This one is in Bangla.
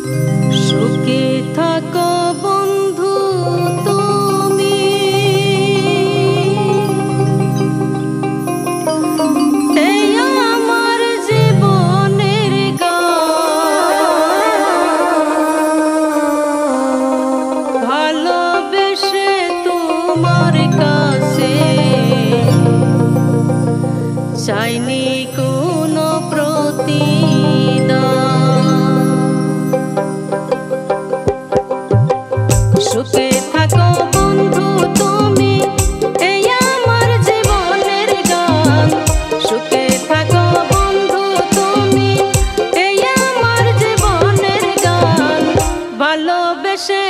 সুখে থাকো বন্ধু তুমি, এই আমার জীবনের গান। ভালোবেসে তোমার কাছে চাইনি কোনো প্রতিদান। সুখে থাকো বন্ধু তুমি, এই আমার জীবনের গান। সুখে থাকো বন্ধু তুমি, এই আমার জীবনের গান। ভালোবেসে